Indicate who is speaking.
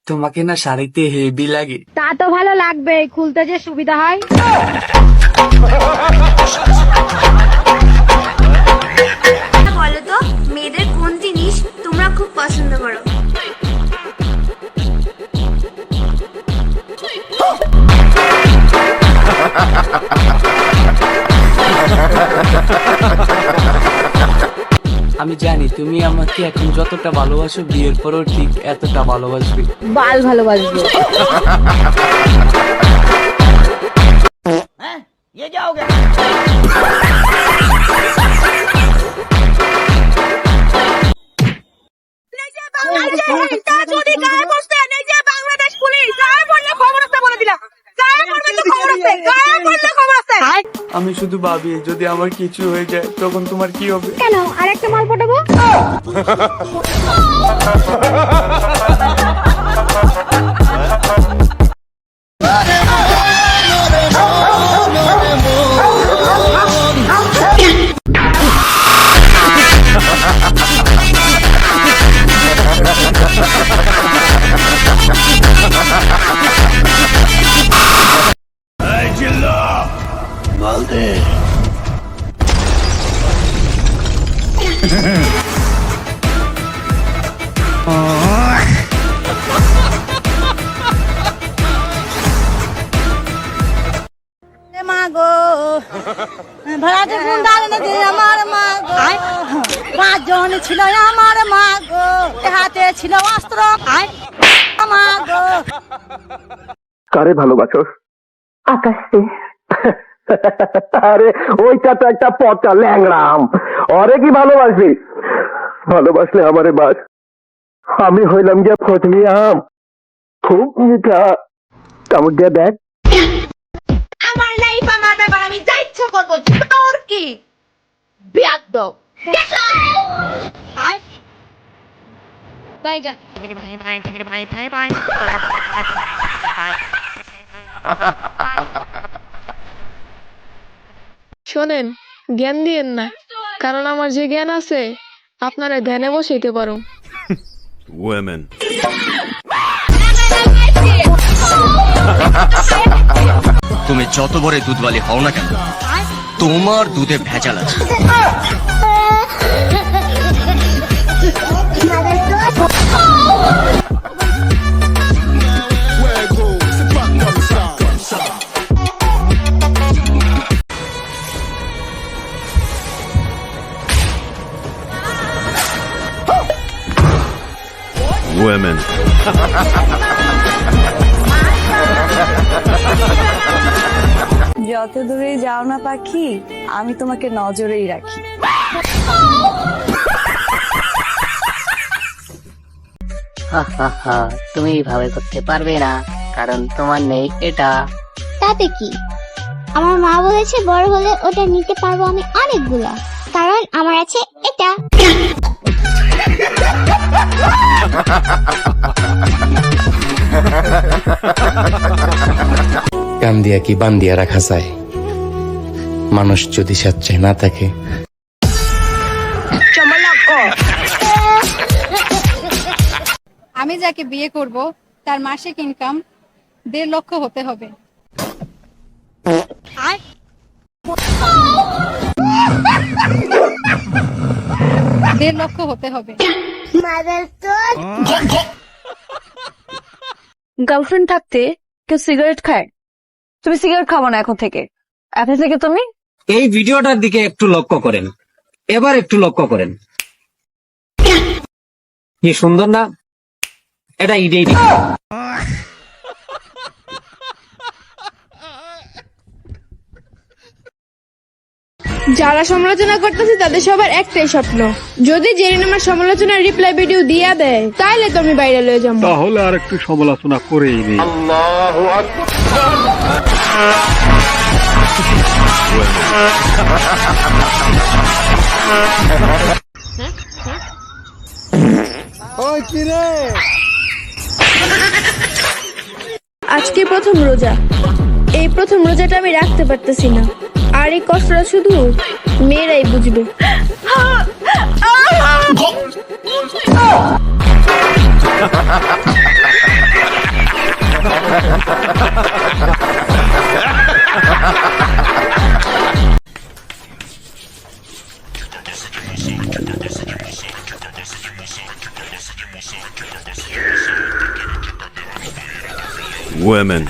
Speaker 1: তোমাকে না শাড়িতে হেভি লাগে।
Speaker 2: তা তো ভালো লাগবে, খুলতে যে সুবিধা হয়।
Speaker 3: বলো তো মেয়েদের কোন জিনিস তোমরা খুব পছন্দ করো?
Speaker 1: আমি জানি তুমি আমাকে এখন যতটা ভালোবাসো বিয়ের পরেও ঠিক এতটা ভালোবাসবে।
Speaker 2: বাল ভালোবাসবে।
Speaker 1: আমি শুধু ভাবি যদি আমার কিছু হয়ে যায় তখন তোমার কি হবে?
Speaker 2: কেন আর একটা মাল পটাবো?
Speaker 4: ভাড়াতে ফোন দাঁড়ানো যে আমার মা গো, পাঁচজন ছিল আমার মা গো, হাতে ছিল অস্ত্র মা গো।
Speaker 5: কারে ভালোবাসো? আকাশে। আরে ওইটা তো একটা পচা ল্যাংড়াম, অরে কি ভালোবাসবি? ভালোবাসলে আমারে বাস, আমি হইলাম গিয়া ফটলি আম, খুব মিঠা, কামড় দিয়ে দেখ।
Speaker 4: আমার লাইফ আমার ব্যাপার, আমি যা ইচ্ছা করবো, তোর কি? বিয়াদব।
Speaker 6: শোনেন, জ্ঞান দিয়েন না, কারণ আমার যে জ্ঞান আছে আপনারা ধ্যানে বসাইতে পারো।
Speaker 7: Women.
Speaker 8: তুমি যত বড় দুধওয়ালি হও না কেন, তোমার দুধে ভেজাল আছে।
Speaker 7: Women.
Speaker 9: যত দূরেই যাও না পাখি, আমি তোমাকে নজরেই রাখি।
Speaker 10: তুমি এইভাবে করতে পারবে না, কারণ তোমার নেই এটা।
Speaker 3: তাতে কি? আমার মা বলেছে বড় হলে ওটা নিতে পারবো আমি অনেকগুলা, কারণ আমার আছে এটা।
Speaker 11: কান্দিয়া কি বান্দিয়া রাখা যায়? মানুষ যদি স্বেচ্ছায় না থাকে।
Speaker 2: আমি যাকে বিয়ে করব তার মাসিক ইনকাম 1.5 লক্ষ হতে হবে। দেড় লক্ষ হতে হবে।
Speaker 9: গার্লফ্রেন্ড থাকতে কেউ সিগারেট খায়? তুমি সিগারেট খাবো না এখন থেকে। এখন থেকে তুমি
Speaker 12: এই ভিডিওটার দিকে একটু লক্ষ্য করেন, এবার একটু লক্ষ্য করেন, কি সুন্দর না? এটা ইডেই
Speaker 6: যারা সমালোচনা করতেছে তাদের সবার একটাই স্বপ্ন, যদি জেরিন আমার সমালোচনার রিপ্লাই ভিডিও দিয়া দেয় তাহলে তো আমি বাইরে লয়ে যাবো।
Speaker 5: তাহলে আর একটু সমালোচনা করেই নেই। আল্লাহু আকবার।
Speaker 4: ওই কি রে?
Speaker 6: আজকে প্রথম রোজা, এই প্রথম রোজাটা আমি রাখতে পারতেছি না, আর এই কষ্টটা শুধু মেয়েরাই বুঝবে।
Speaker 7: Women.